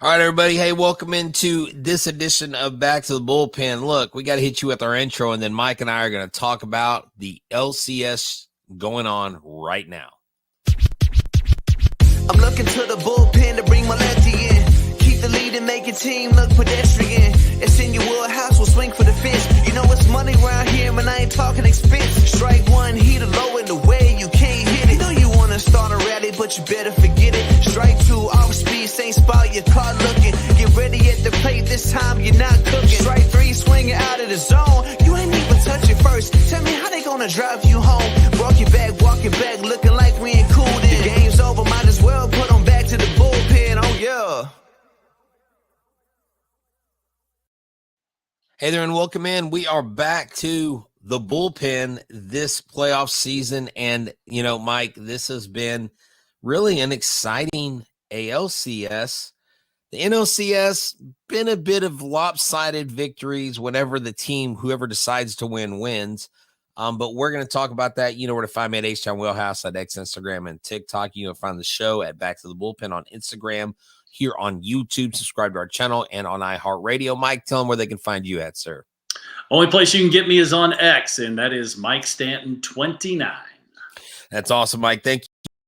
All right, everybody. Hey, welcome into this edition of Back to the Bullpen. Look, we got to hit you with our intro, and then Mike and I are going to talk about the LCS going on right now. I'm looking to the bullpen to bring my lefty in. Keep the lead and make your team look pedestrian. It's in your wheelhouse, we'll swing for the fence. You know it's money around here, and I ain't talking expense. Strike one, heater low in the way, you can't hit it. Know you want to start a rally, but you better forget it. Strike two, off speed, same spot, your car looking. Get ready at the plate, this time you're not cooking. Strike three, swinging out of the zone. You ain't even touch it first. Tell me how they gonna drive you home. Walk it back, looking like we ain't cool then. The game's over, might as well put them back to the bullpen, oh yeah. Hey there, and welcome in. We are back to the bullpen this playoff season. And, you know, Mike, this has been really an exciting ALCS. The NOCS been a bit of lopsided victories whenever the team, whoever decides to win, wins. But we're going to talk about that. You know where to find me at H-Town Wheelhouse at X, Instagram, and TikTok. You can find the show at Back to the Bullpen on Instagram, here on YouTube. Subscribe to our channel and on iHeartRadio. Mike, tell them where they can find you at, sir. Only place you can get me is on X, and that is Mike Stanton 29. That's awesome, Mike. Thank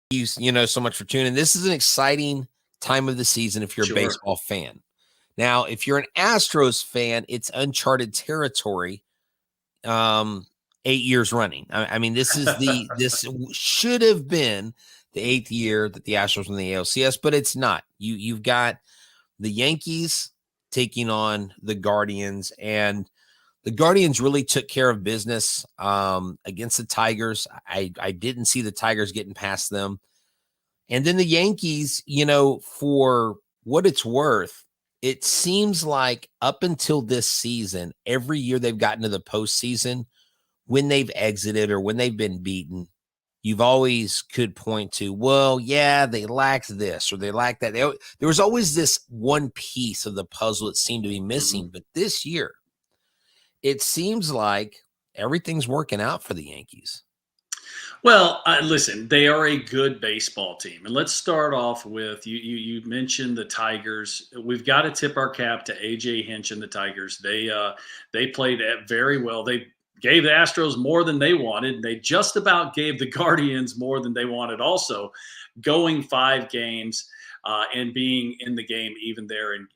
you, so much for tuning in. This is an exciting time of the season if you're a baseball fan. Now, if you're an Astros fan, it's uncharted territory. 8 years running. I mean, this should have been the 8th year that the Astros won the ALCS, but it's not. You've got the Yankees taking on the Guardians, and the Guardians really took care of business against the Tigers. I didn't see the Tigers getting past them. And then the Yankees, for what it's worth, it seems like up until this season, every year they've gotten to the postseason, when they've exited or when they've been beaten, you've always could point to, well, yeah, they lacked this or they lacked that. There was always this one piece of the puzzle that seemed to be missing. But this year, it seems like everything's working out for the Yankees. Well, listen, they are a good baseball team. And let's start off with, you mentioned the Tigers. We've got to tip our cap to A.J. Hinch and the Tigers. They played very well. They gave the Astros more than they wanted. They just about gave the Guardians more than they wanted also, going 5 games and being in the game even there in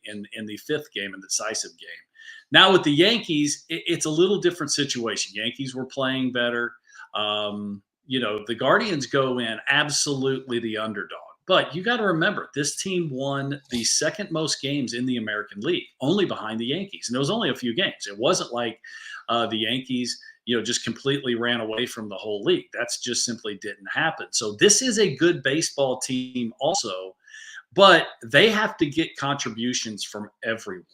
the 5th game, in the decisive game. Now with the Yankees, it's a little different situation. Yankees were playing better. The Guardians go in absolutely the underdog. But you got to remember, this team won the 2nd most games in the American League, only behind the Yankees. And it was only a few games. It wasn't like the Yankees, just completely ran away from the whole league. That's just simply didn't happen. So this is a good baseball team also, but they have to get contributions from everyone.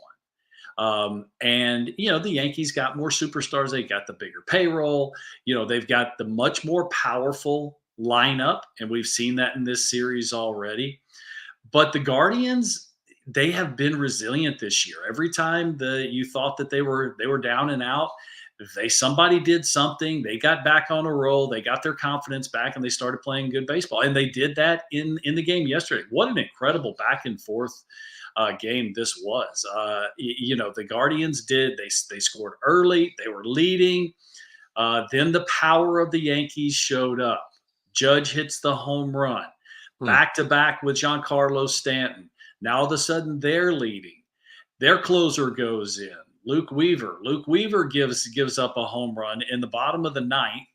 The Yankees got more superstars. They got the bigger payroll. They've got the much more powerful lineup, and we've seen that in this series already. But the Guardians, they have been resilient this year. Every time you thought that they were down and out, somebody did something. They got back on a roll. They got their confidence back, and they started playing good baseball. And they did that in the game yesterday. What an incredible back and forth game this was. The Guardians did. They scored early. They were leading. Then the power of the Yankees showed up. Judge hits the home run. Back-to-back with Giancarlo Stanton. Now all of a sudden they're leading. Their closer goes in. Luke Weaver gives up a home run in the bottom of the 9th.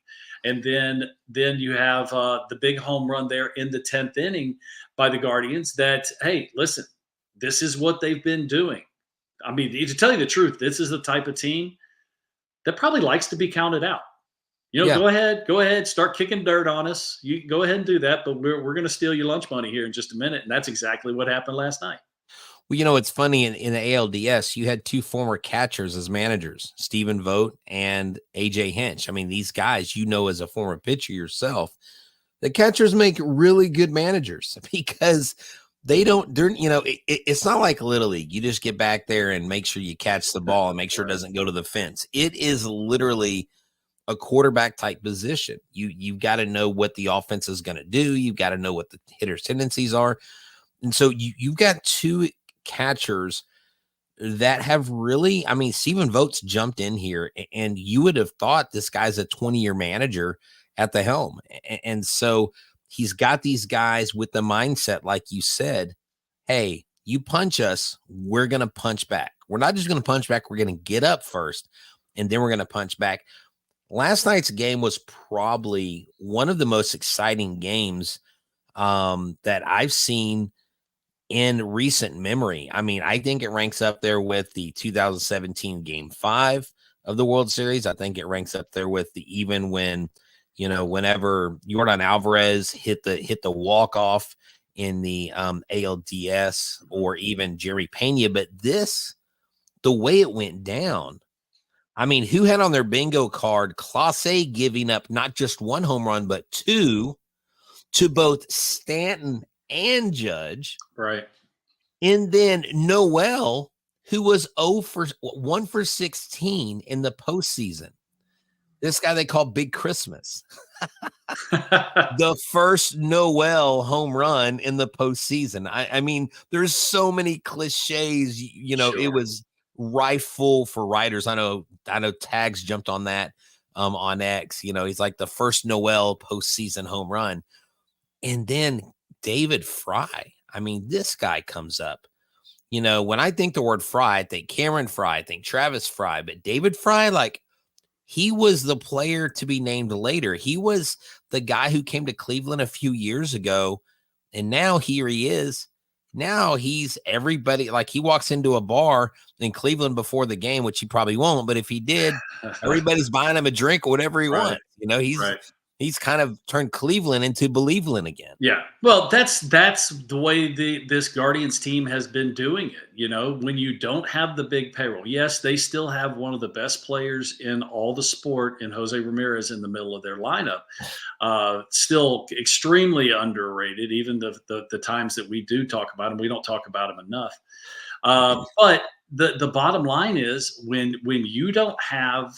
And then you have the big home run there in the 10th inning by the Guardians that, hey, listen, this is what they've been doing. I mean, to tell you the truth, this is the type of team that probably likes to be counted out. Go ahead, start kicking dirt on us. You go ahead and do that, but we're going to steal your lunch money here in just a minute. And that's exactly what happened last night. Well, it's funny, in the ALDS, you had 2 former catchers as managers, Stephen Vogt and A.J. Hinch. I mean, these guys, as a former pitcher yourself, the catchers make really good managers because it's not like Little League. You just get back there and make sure you catch the ball and make sure it doesn't go to the fence. It is literally a quarterback type position. You've got to know what the offense is going to do. You've got to know what the hitter's tendencies are. And so you've got 2 catchers that have really, I mean, Stephen Vogt's jumped in here, and you would have thought this guy's a 20-year manager at the helm. And so he's got these guys with the mindset, like you said, hey, you punch us, we're going to punch back. We're not just going to punch back. We're going to get up first, and then we're going to punch back. Last night's game was probably one of the most exciting games that I've seen in recent memory. I mean, I think it ranks up there with the 2017 Game 5 of the World Series. I think it ranks up there with even when, whenever Yordan Alvarez hit the walk-off in the ALDS, or even Jerry Pena. But the way it went down, I mean, who had on their bingo card Clase giving up not just one home run, but two to both Stanton and Judge, right? And then Noel, who was 1 for 16 in the postseason. This guy they call Big Christmas. The first Noel home run in the postseason. I mean, there's so many cliches. Sure. It was rifle for writers. I know Tags jumped on that on X. He's like the first Noel postseason home run, and then David Fry. I mean, this guy comes up. When I think the word Fry, I think Cameron Fry, I think Travis Fry, but David Fry, like, he was the player to be named later. He was the guy who came to Cleveland a few years ago, and now here he is. Now he's everybody. Like, he walks into a bar in Cleveland before the game, which he probably won't, but if he did, everybody's buying him a drink or whatever he wants. He's kind of turned Cleveland into Believeland again. Yeah. Well, that's the way this Guardians team has been doing it. When you don't have the big payroll, yes, they still have one of the best players in all the sport in Jose Ramirez in the middle of their lineup. Still extremely underrated, even the times that we do talk about him. We don't talk about him enough. But the bottom line is when you don't have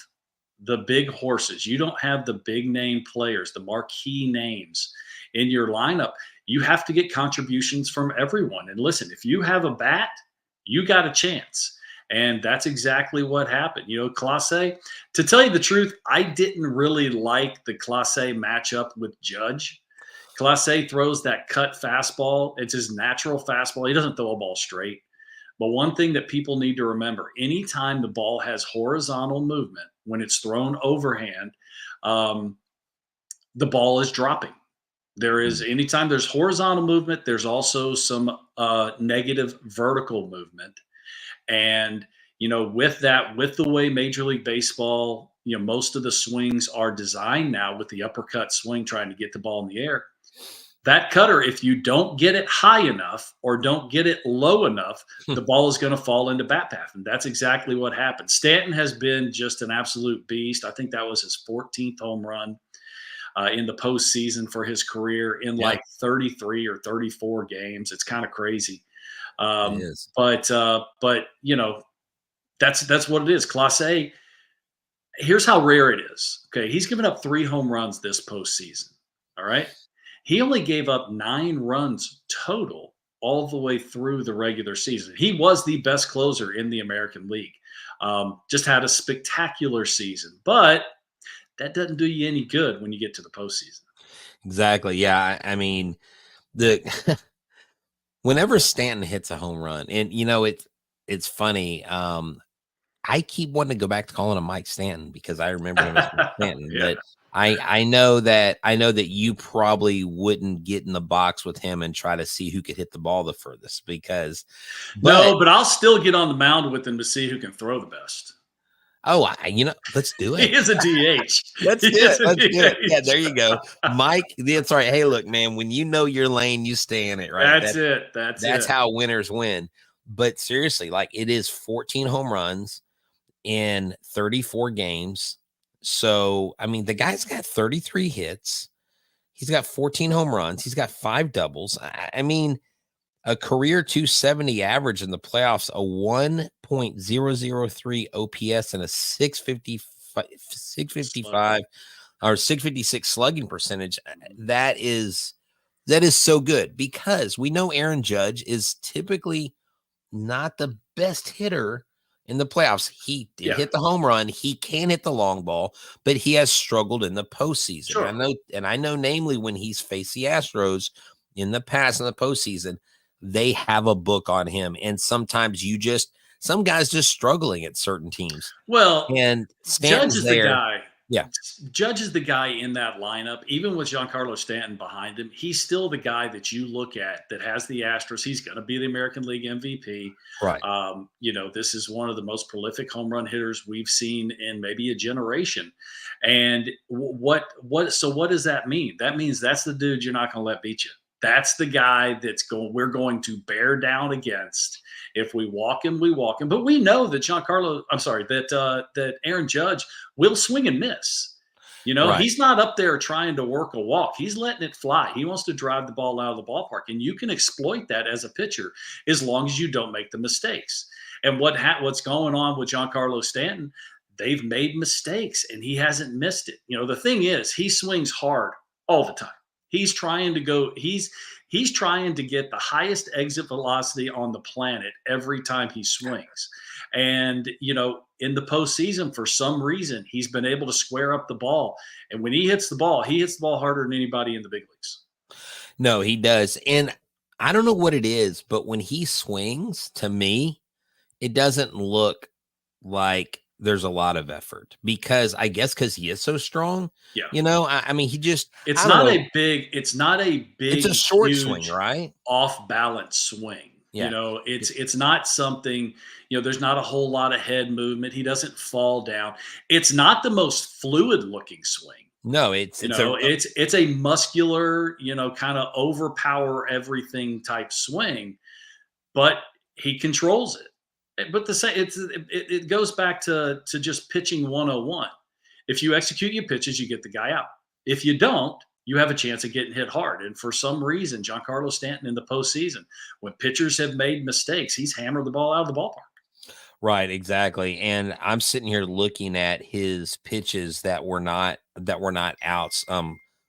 the big horses, you don't have the big name players, the marquee names in your lineup, you have to get contributions from everyone. And listen, if you have a bat, you got a chance. And that's exactly what happened. Clase, to tell you the truth, I didn't really like the Clase matchup with Judge. Clase throws that cut fastball. It's his natural fastball. He doesn't throw a ball straight. But one thing that people need to remember, anytime the ball has horizontal movement, when it's thrown overhand, the ball is dropping. Anytime there's horizontal movement, there's also some negative vertical movement. And, with the way Major League Baseball, most of the swings are designed now with the uppercut swing, trying to get the ball in the air. That cutter, if you don't get it high enough or don't get it low enough, the ball is going to fall into bat path. And that's exactly what happened. Stanton has been just an absolute beast. I think that was his 14th home run in the postseason for his career in like 33 or 34 games. It's kind of crazy. It is. But that's what it is. Clase, here's how rare it is. Okay. He's given up 3 home runs this postseason. All right. He only gave up 9 runs total all the way through the regular season. He was the best closer in the American League. Just had a spectacular season, but that doesn't do you any good when you get to the postseason. Exactly. Yeah. I mean, whenever Stanton hits a home run, and it's funny. I keep wanting to go back to calling him Mike Stanton because I remember him as Mike Stanton. Yeah. But I know that you probably wouldn't get in the box with him and try to see who could hit the ball the furthest because but I'll still get on the mound with him to see who can throw the best. Oh, let's do it. He is a DH. Let's do it. Yeah, there you go. Mike, that's right. Hey, look, man, when you know your lane, you stay in it, right? That's how winners win. But seriously, like, it is 14 home runs in 34 games. So, I mean, the guy's got 33 hits. He's got 14 home runs. He's got 5 doubles. I mean, a career 270 average in the playoffs, a 1.003 OPS, and a 655 or 656 slugging percentage. That is so good because we know Aaron Judge is typically not the best hitter in the playoffs. He did hit the home run. He can hit the long ball, but he has struggled in the postseason. Sure. I know namely when he's faced the Astros in the past in the postseason, they have a book on him. And sometimes some guys just struggling at certain teams. Well, and Stanton's Judge is there. the guy. Yeah. Judge is the guy in that lineup. Even with Giancarlo Stanton behind him, he's still the guy that you look at that has the Astros. He's going to be the American League MVP. Right. This is one of the most prolific home run hitters we've seen in maybe a generation. And so what does that mean? That means that's the dude you're not going to let beat you. That's the guy we're going to bear down against. If we walk him, we walk him. But we know that that Aaron Judge will swing and miss. Right. He's not up there trying to work a walk. He's letting it fly. He wants to drive the ball out of the ballpark. And you can exploit that as a pitcher as long as you don't make the mistakes. And what's going on with Giancarlo Stanton, they've made mistakes and he hasn't missed it. The thing is, he swings hard all the time. He's trying to get the highest exit velocity on the planet every time he swings. And, in the postseason, for some reason, he's been able to square up the ball. And when he hits the ball harder than anybody in the big leagues. No, he does. And I don't know what it is, but when he swings, to me, it doesn't look like there's a lot of effort because he is so strong. Yeah. It's not a big, it's a short swing, right? Off balance swing. Yeah. It's not something, there's not a whole lot of head movement. He doesn't fall down. It's not the most fluid looking swing. No, it's a muscular, kind of overpower everything type swing, but he controls it. But it goes back to just pitching 101. If you execute your pitches, you get the guy out. If you don't, you have a chance of getting hit hard. And for some reason, Giancarlo Stanton in the postseason, when pitchers have made mistakes, he's hammered the ball out of the ballpark. Right, exactly. And I'm sitting here looking at his pitches that were not outs,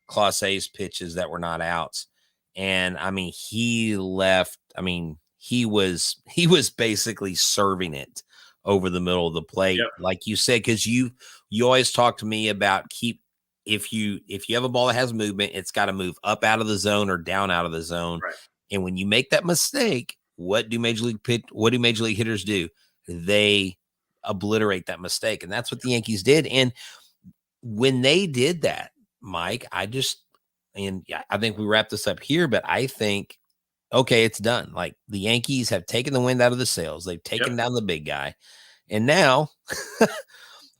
Class A's pitches that were not outs. And he was basically serving it over the middle of the plate, like you said, because you always talk to me about if you have a ball that has movement, it's got to move up out of the zone or down out of the zone. Right. And when you make that mistake, what do major league hitters do? They obliterate that mistake, and that's what the Yankees did. And when they did that, Mike, I think we wrap this up here, but I think, okay, it's done. Like, the Yankees have taken the wind out of the sails. They've taken down the big guy. And now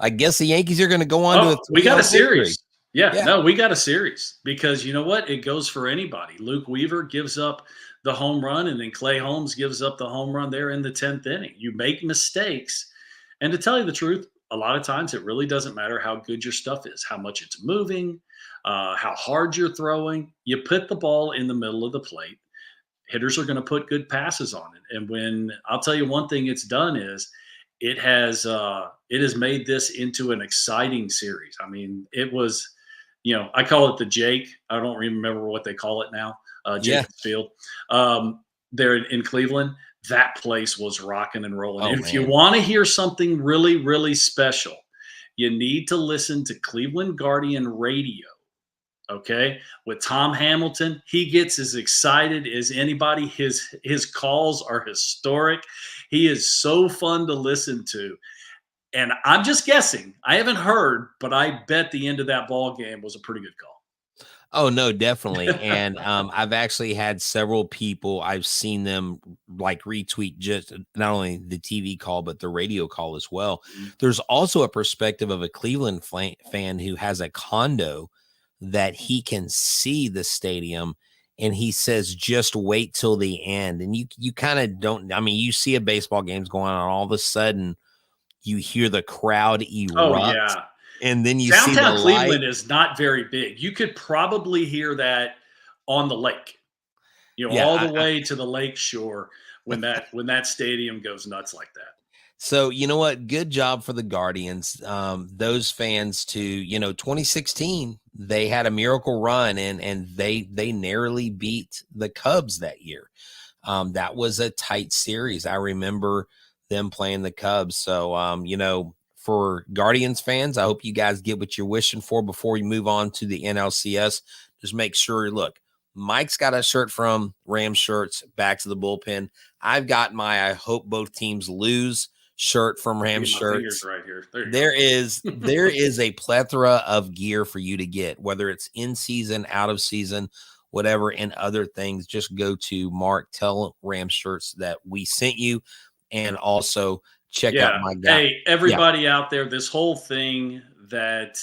I guess the Yankees are going to go on to we got a series. No, we got a series because you know what? It goes for anybody. Luke Weaver gives up the home run, and then Clay Holmes gives up the home run there in the 10th inning. You make mistakes. And to tell you the truth, a lot of times it really doesn't matter how good your stuff is, how much it's moving, how hard you're throwing. You put the ball in the middle of the plate. Hitters are going to put good passes on it. And when I'll tell you one thing it's done is it has made this into an exciting series. It was, I call it the Jake. I don't remember what they call it now. Jacobs Field. There in Cleveland, that place was rocking and rolling. And if you want to hear something really, really special, you need to listen to Cleveland Guardian Radio. Okay, with Tom Hamilton, he gets as excited as anybody. His calls are historic. He is so fun to listen to. And I'm just guessing. I haven't heard, but I bet the end of that ball game was a pretty good call. Oh, no, definitely. And I've actually had several people, I've seen them like retweet just not only the TV call, but the radio call as well. Mm-hmm. There's also a perspective of a Cleveland fan who has a condo that he can see the stadium, and he says, just wait till the end. And you kind of don't, you see a baseball game's going on, all of a sudden you hear the crowd erupt. Oh, yeah. And then you Downtown see the Cleveland light. is not very big. You could probably hear that on the lake, all the way to the lake shore when that stadium goes nuts like that. So, you know what? Good job for the Guardians. Those fans 2016, they had a miracle run and they narrowly beat the Cubs that year. That was a tight series. I remember them playing the Cubs. So, for Guardians fans, I hope you guys get what you're wishing for before we move on to the NLCS. Just make sure, look, Mike's got a shirt from Rams Shirts, back to the bullpen. I've got my I hope both teams lose shirt from Rams Shirts. Right here. There is a plethora of gear for you to get, whether it's in season, out of season, whatever, and other things. Just go to Mark, tell Rams Shirts that we sent you, and also check out my guy. Hey, everybody out there, this whole thing that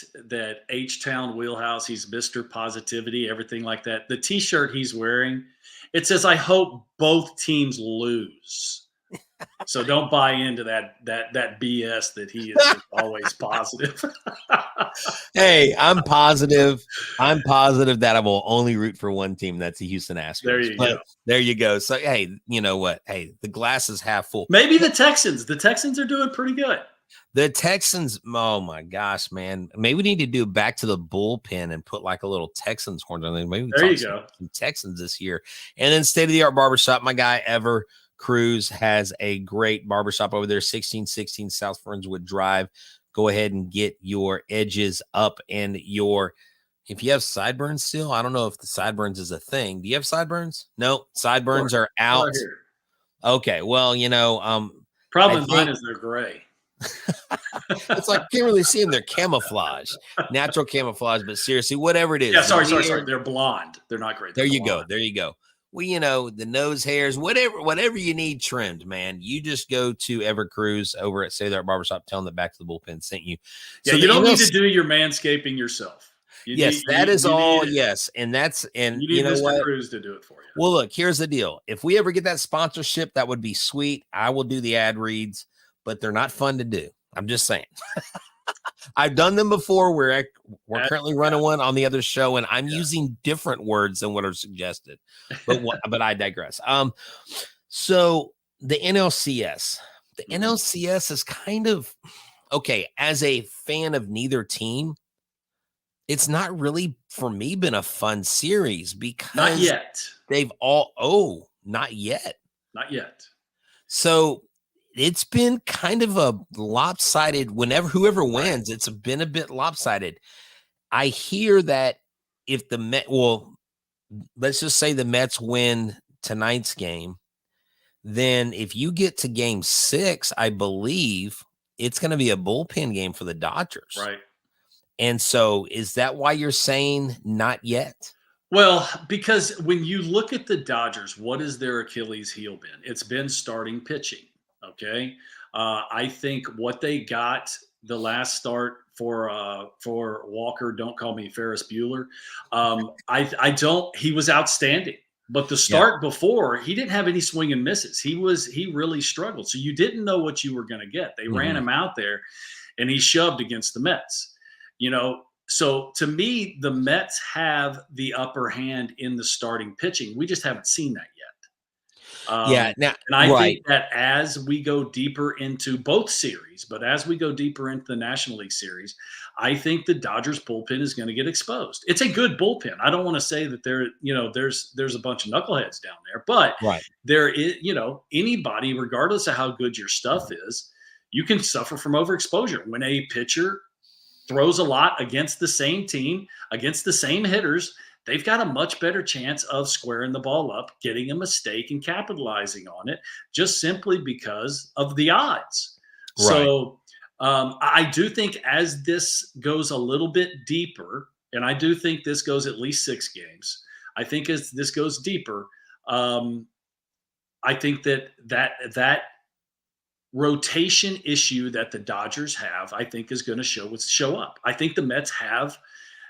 H-Town Wheelhouse, he's Mr. Positivity, everything like that. The T-shirt he's wearing, it says, I hope both teams lose. So don't buy into that BS that he is always positive. Hey, I'm positive that I will only root for one team. That's the Houston Astros. There you go. So, hey, you know what? Hey, the glass is half full. Maybe the Texans. The Texans are doing pretty good. The Texans, oh my gosh, man. Maybe we need to do back to the bullpen and put like a little Texans horn on there. Maybe we there you go. Some Texans this year. And then state-of-the-art barbershop. My guy, Ever Cruz, has a great barbershop over there, 1616 South Friendswood Drive. Go ahead and get your edges up and if you have sideburns still, I don't know if the sideburns is a thing. Do you have sideburns? No, sideburns are out. Right here. Okay, well, problem mine is they're gray. It's like can't really see them. They're camouflage, natural camouflage. But seriously, whatever it is. Yeah, sorry. They're blonde. They're not gray. There you go. Well, the nose hairs, whatever you need trimmed, man. You just go to Ever Cruz over at Say That Barbershop. Tell them that Back to the Bullpen sent you. Yeah, so you don't need to do your manscaping yourself. Yes, that is all. Yes, and you know what? Cruz to do it for you. Well, look, here's the deal. If we ever get that sponsorship, that would be sweet. I will do the ad reads, but they're not fun to do. I'm just saying. I've done them before. We're currently running one on the other show, and I'm using different words than what are suggested. But I digress. So the NLCS is kind of okay. As a fan of neither team, it's not really for me been a fun series because not yet. Not yet. Not yet. So it's been kind of a lopsided. Whoever wins, it's been a bit lopsided. I hear that if let's just say the Mets win tonight's game, then if you get to game 6, I believe it's going to be a bullpen game for the Dodgers. Right. And so is that why you're saying not yet? Well, because when you look at the Dodgers, what has their Achilles heel been? It's been starting pitching. Okay. I think what they got the last start for Walker, don't call me Ferris Bueller. He was outstanding, but the start before, he didn't have any swing and misses. He really struggled. So you didn't know what you were going to get. They ran him out there and he shoved against the Mets, So to me, the Mets have the upper hand in the starting pitching. We just haven't seen that yet. And I think that as we go deeper into both series, but as we go deeper into the National League Series, I think the Dodgers bullpen is going to get exposed. It's a good bullpen. I don't want to say that there's a bunch of knuckleheads down there, but there is, anybody, regardless of how good your stuff is, you can suffer from overexposure. When a pitcher throws a lot against the same team, against the same hitters, they've got a much better chance of squaring the ball up, getting a mistake, and capitalizing on it just simply because of the odds. Right. So I do think as this goes a little bit deeper, and I do think this goes at least 6 games, I think as this goes deeper, I think that rotation issue that the Dodgers have, I think is going to show up. I think the Mets have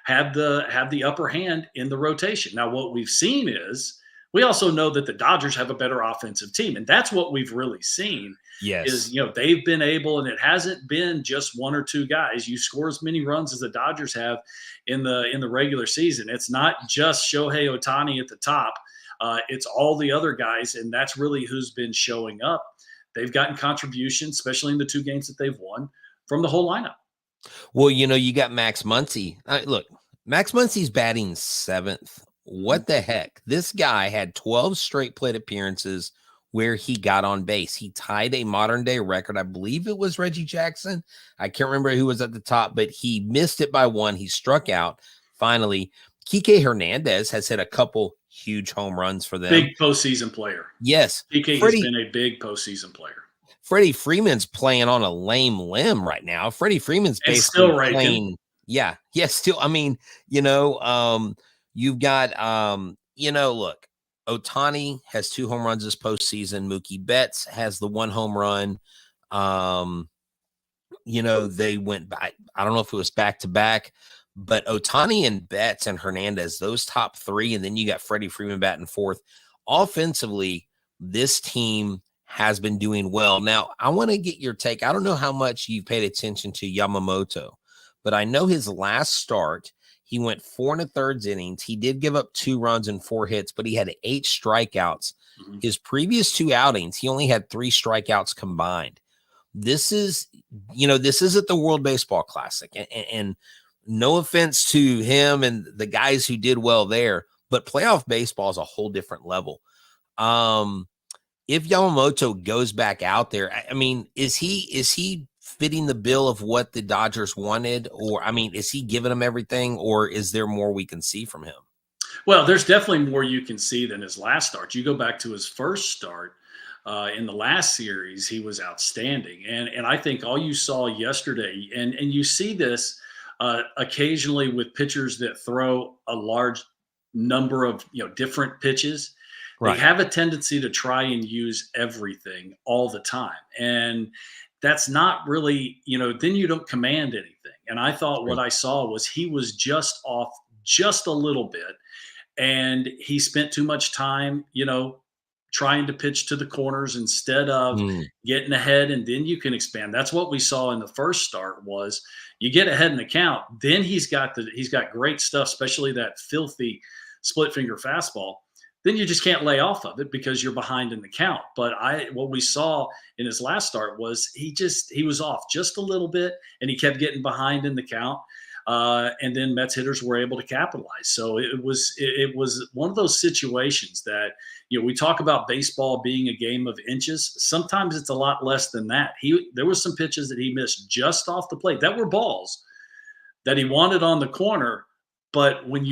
the upper hand in the rotation. Now, what we've seen is we also know that the Dodgers have a better offensive team, and that's what we've really seen. Yes, is they've been able, and it hasn't been just 1 or 2 guys. You score as many runs as the Dodgers have in the regular season. It's not just Shohei Ohtani at the top. It's all the other guys, and that's really who's been showing up. They've gotten contributions, especially in the 2 games that they've won, from the whole lineup. Well, you got Max Muncy. Look, Max Muncy's batting 7th What the heck? This guy had 12 straight plate appearances where he got on base. He tied a modern day record. I believe it was Reggie Jackson. I can't remember who was at the top, but he missed it by one. He struck out. Finally, Kike Hernandez has hit a couple huge home runs for them. Big postseason player. Yes. Kike has been a big postseason player. Freddie Freeman's playing on a lame limb right now. Freddie Freeman's basically still playing. Yeah. Yes. Still. I mean, you've got, look, Ohtani has 2 home runs this postseason. Mookie Betts has the 1 home run. They went back. I don't know if it was back to back, but Ohtani and Betts and Hernandez, those top 3, and then you got Freddie Freeman batting 4th. Offensively, this team has been doing well. Now, I want to get your take. I don't know how much you've paid attention to Yamamoto, but I know his last start, he went 4 1/3 innings. He did give up 2 runs and 4 hits, but he had 8 strikeouts. Mm-hmm. His previous 2 outings, he only had 3 strikeouts combined. This is, this isn't the World Baseball Classic. And no offense to him and the guys who did well there, but playoff baseball is a whole different level. If Yamamoto goes back out there, I mean, is he fitting the bill of what the Dodgers wanted? Or, I mean, is he giving them everything, or is there more we can see from him? Well, there's definitely more you can see than his last start. You go back to his first start in the last series, he was outstanding. And I think all you saw yesterday, and you see this occasionally with pitchers that throw a large number of different pitches. Right. They have a tendency to try and use everything all the time. And that's not really, then you don't command anything. And I thought what I saw was he was just off just a little bit. And he spent too much time, trying to pitch to the corners instead of getting ahead, and then you can expand. That's what we saw in the first start was you get ahead in the count. Then he's got great stuff, especially that filthy split finger fastball. Then you just can't lay off of it because you're behind in the count. But what we saw in his last start was he was off just a little bit, and he kept getting behind in the count. And then Mets hitters were able to capitalize. So it was one of those situations that, we talk about baseball being a game of inches. Sometimes it's a lot less than that. There were some pitches that he missed just off the plate that were balls that he wanted on the corner. But when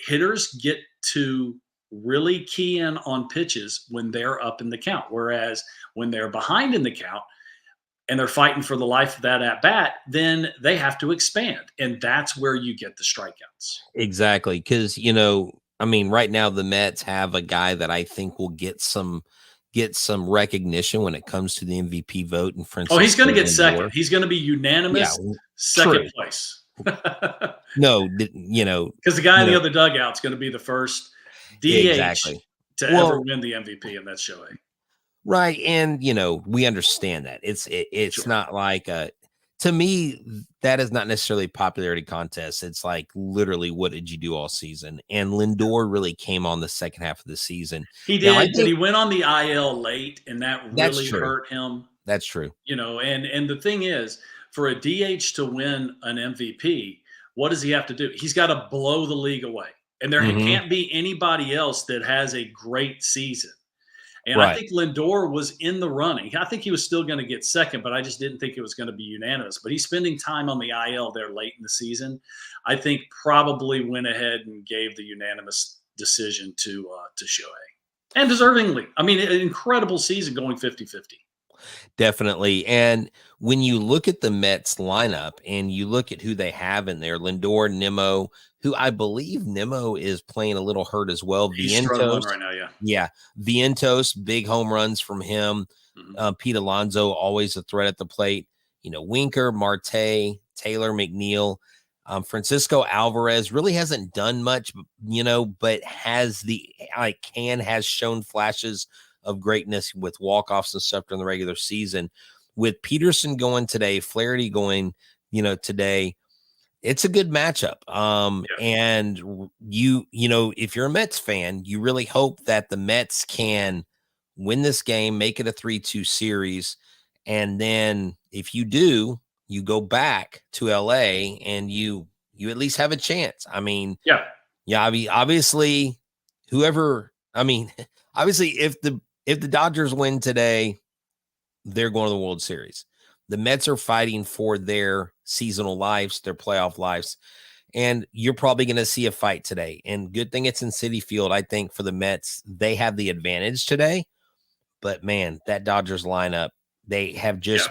hitters get to really key in on pitches when they're up in the count, whereas when they're behind in the count and they're fighting for the life of that at bat, then they have to expand. And that's where you get the strikeouts. Exactly. Because, right now the Mets have a guy that I think will get some recognition when it comes to the MVP vote. And Francisco he's going to get second. He's going to be unanimous second place. No, because the guy in the other dugout is going to be the first DH to ever win the MVP, and that's Shohei. Right. And, we understand that. It's not like to me, that is not necessarily a popularity contest. It's like literally what did you do all season? And Lindor really came on the second half of the season. He did, but he went on the IL late, and that really hurt him. That's true. And the thing is, for a DH to win an MVP, what does he have to do? He's got to blow the league away. And there can't be anybody else that has a great season. And I think Lindor was in the running. I think he was still going to get second, but I just didn't think it was going to be unanimous. But he's spending time on the IL there late in the season. I think probably went ahead and gave the unanimous decision to Shohei. And deservingly. I mean, an incredible season going 50-50. Definitely. And when you look at the Mets lineup and you look at who they have in there, Lindor, Nimmo, who I believe Nimmo is playing a little hurt as well. He's struggling right now, yeah. Vientos, big home runs from him. Pete Alonso, always a threat at the plate. Winker, Marte, Taylor, McNeil. Francisco Alvarez really hasn't done much, but has shown flashes of greatness with walk-offs and stuff during the regular season. With Peterson going today, Flaherty going, today, it's a good matchup. And if you're a Mets fan, you really hope that the Mets can win this game, make it a 3-2 series. And then if you do, you go back to LA and you at least have a chance. I mean, Yeah, I mean, obviously, obviously, if the Dodgers win today, they're going to the World Series. The Mets are fighting for their seasonal lives, their playoff lives, and you're probably going to see a fight today. And good thing it's in Citi Field. I think for the Mets, they have the advantage today. But man, that Dodgers lineup, they have just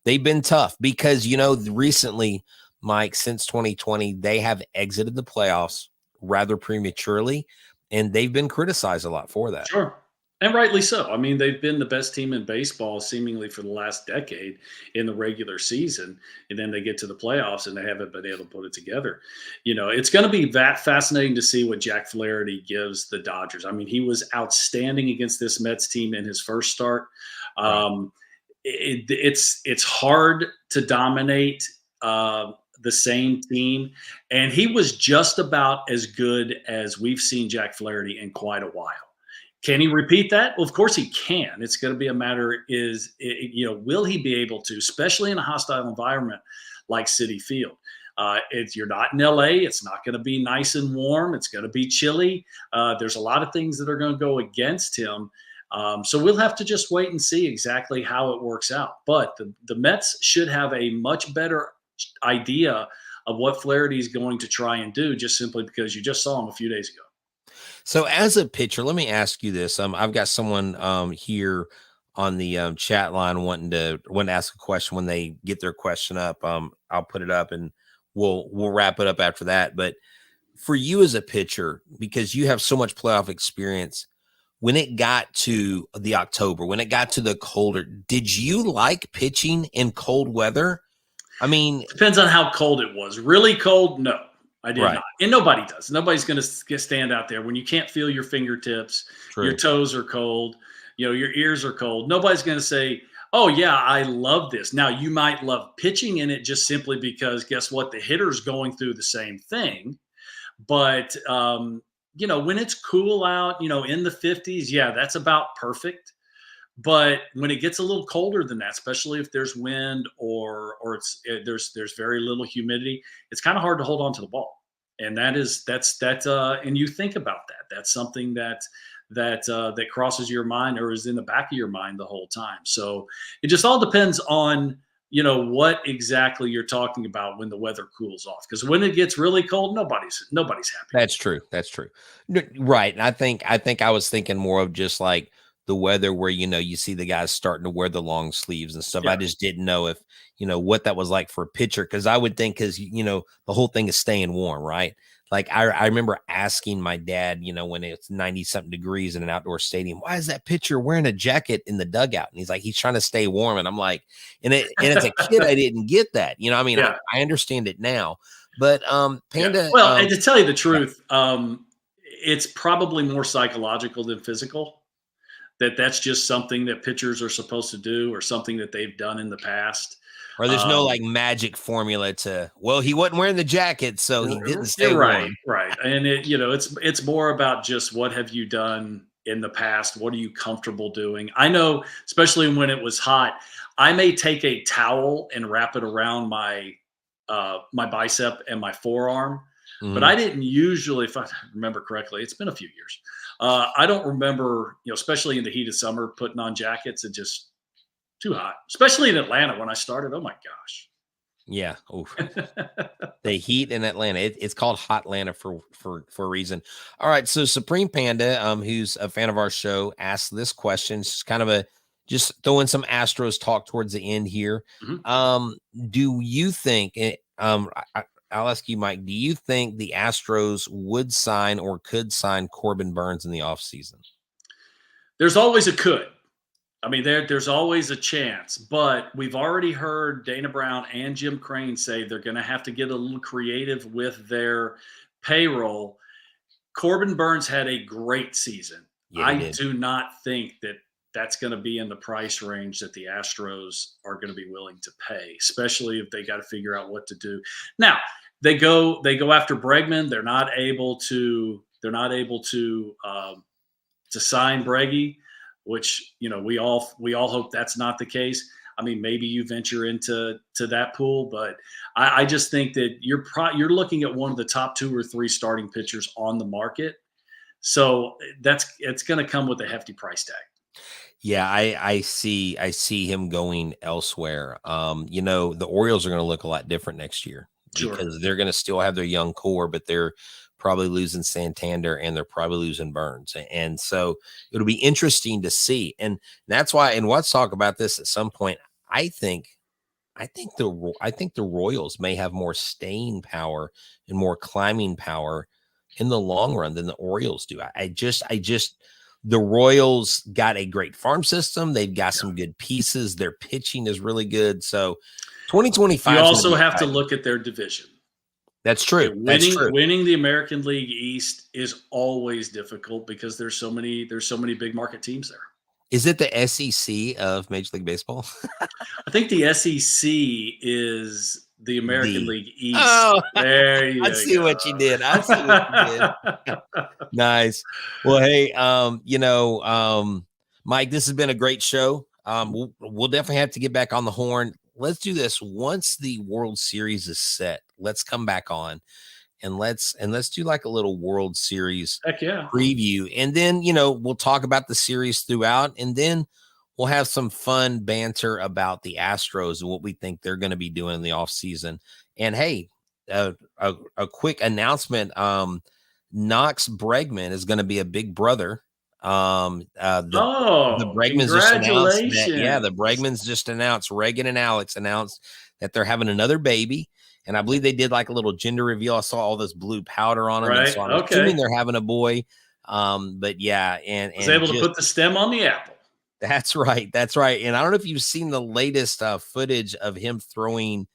they've been tough because, recently, Mike, since 2020, they have exited the playoffs rather prematurely, and they've been criticized a lot for that. Sure. And rightly so. I mean, they've been the best team in baseball seemingly for the last decade in the regular season. And then they get to the playoffs and they haven't been able to put it together. It's going to be that fascinating to see what Jack Flaherty gives the Dodgers. I mean, he was outstanding against this Mets team in his first start. It's hard to dominate the same team. And he was just about as good as we've seen Jack Flaherty in quite a while. Can he repeat that? Well, of course he can. It's going to be a matter will he be able to, especially in a hostile environment like Citi Field? You're not in LA. It's not going to be nice and warm. It's going to be chilly. There's a lot of things that are going to go against him. So we'll have to just wait and see exactly how it works out. But the Mets should have a much better idea of what Flaherty is going to try and do, just simply because you just saw him a few days ago. So as a pitcher, let me ask you this. I've got someone here on the chat line wanting to ask a question. When they get their question up, I'll put it up and we'll wrap it up after that. But for you as a pitcher, because you have so much playoff experience, when it got to the October, when it got to the colder, did you like pitching in cold weather? I mean, depends on how cold it was. Really cold, no. I did Right. not. And nobody does. Nobody's going to stand out there when you can't feel your fingertips, True. Your toes are cold, your ears are cold. Nobody's going to say, oh, yeah, I love this. Now, you might love pitching in it just simply because guess what? The hitter's going through the same thing. But, when it's cool out, in the 50s, yeah, that's about perfect. But when it gets a little colder than that, especially if there's wind or there's very little humidity, it's kind of hard to hold on to the ball. And and you think about that. That's something that crosses your mind or is in the back of your mind the whole time. So it just all depends on what exactly you're talking about when the weather cools off. Because when it gets really cold, nobody's happy. That's true. Right. And I think I was thinking more of just like the weather where, you see the guys starting to wear the long sleeves and stuff. Yeah. I just didn't know if, what that was like for a pitcher. Cause I would think, the whole thing is staying warm, right? Like I remember asking my dad, when it's 90 something degrees in an outdoor stadium, why is that pitcher wearing a jacket in the dugout? And he's like, he's trying to stay warm. And I'm like, and as a kid, I didn't get that, I understand it now, but, Panda. Yeah. Well, and to tell you the truth, it's probably more psychological than physical. That's just something that pitchers are supposed to do or something that they've done in the past. Or there's no like magic formula he wasn't wearing the jacket, so he didn't stay warm. Right. And it's more about just what have you done in the past? What are you comfortable doing? I know, especially when it was hot, I may take a towel and wrap it around my bicep and my forearm. Mm-hmm. But I didn't usually, if I remember correctly, it's been a few years. I don't remember, especially in the heat of summer, putting on jackets. It's just too hot, especially in Atlanta when I started. Oh my gosh. Yeah. The heat in Atlanta. It's called Hot Atlanta for a reason. All right. So Supreme Panda, who's a fan of our show, asked this question. It's kind of just throw in some Astros talk towards the end here. Mm-hmm. Do you think I'll ask you, Mike, do you think the Astros would sign or could sign Corbin Burnes in the offseason? There's always a could. I mean, there's always a chance, but we've already heard Dana Brown and Jim Crane say they're going to have to get a little creative with their payroll. Corbin Burnes had a great season. Yeah, I do not think that's going to be in the price range that the Astros are going to be willing to pay, especially if they got to figure out what to do. Now, they go after Bregman. They're not able to sign Breggy, which we all hope that's not the case. I mean, maybe you venture into that pool, but I just think that you're looking at one of the top 2 or 3 starting pitchers on the market. So it's going to come with a hefty price tag. Yeah, I see him going elsewhere. The Orioles are going to look a lot different next year because they're going to still have their young core, but they're probably losing Santander and they're probably losing Burnes. And so it'll be interesting to see. And that's why, and let's talk about this at some point. I think the Royals may have more staying power and more climbing power in the long run than the Orioles do. The Royals got a great farm system. They've got some good pieces. Their pitching is really good. So 2025. You also have to look at their division. That's true. Winning the American League East is always difficult because there's so many big market teams there. Is it the SEC of Major League Baseball? I think the SEC is the American League East. Oh, there you go. I see what you did. Nice. Well, hey, Mike, this has been a great show. We'll definitely have to get back on the horn. Let's do this once the World Series is set. Let's come back on and let's do like a little World Series preview. And then, we'll talk about the series throughout, and then we'll have some fun banter about the Astros and what we think they're going to be doing in the offseason. And hey, a quick announcement. NOCS Bregman is going to be a big brother. The Bregmans just announced that, the Bregmans just announced, Reagan and Alex announced that they're having another baby. And I believe they did like a little gender reveal. I saw all this blue powder on them. Right. So I'm assuming they're having a boy. But yeah. And was able to put the stem on the apple. That's right. That's right. And I don't know if you've seen the latest footage of him throwing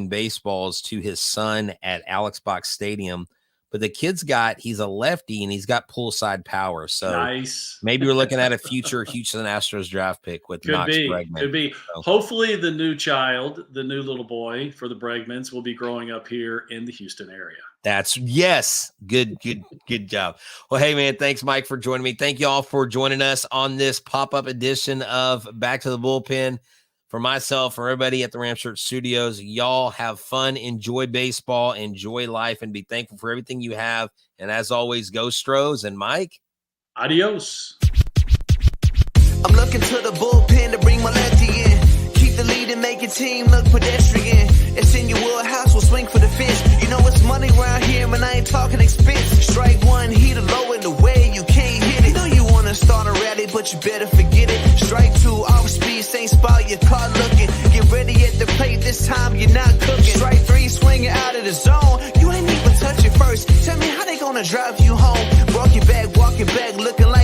baseballs to his son at Alex Box Stadium. But the he's a lefty and he's got pull side power. So nice. Maybe we're looking at a future Houston Astros draft pick with NOCS Bregman. Could be. So, hopefully the new little boy for the Bregmans will be growing up here in the Houston area. Yes. Good job. Well, hey man, thanks Mike for joining me. Thank you all for joining us on this pop-up edition of Back to the Bullpen. For myself, for everybody at the Ram Shirt Studios, y'all have fun, enjoy baseball, enjoy life, and be thankful for everything you have. And as always, go Stros. And Mike, adios. I'm looking to the bullpen to bring my lefty in. Keep the lead and make your team look pedestrian. It's in your wheelhouse, we'll swing for the fence. You know it's money around here, and I ain't talking expense. Strike one, heat a low in the way you can't hit it. You know you wanna start a rally, but you better forget it. Strike two, off speed, same spot, your car looking. Get ready at the plate, this time you're not cooking. Strike three, swinging out of the zone. You ain't even touch it first. Tell me how they gonna drive you home. Walk it back, looking like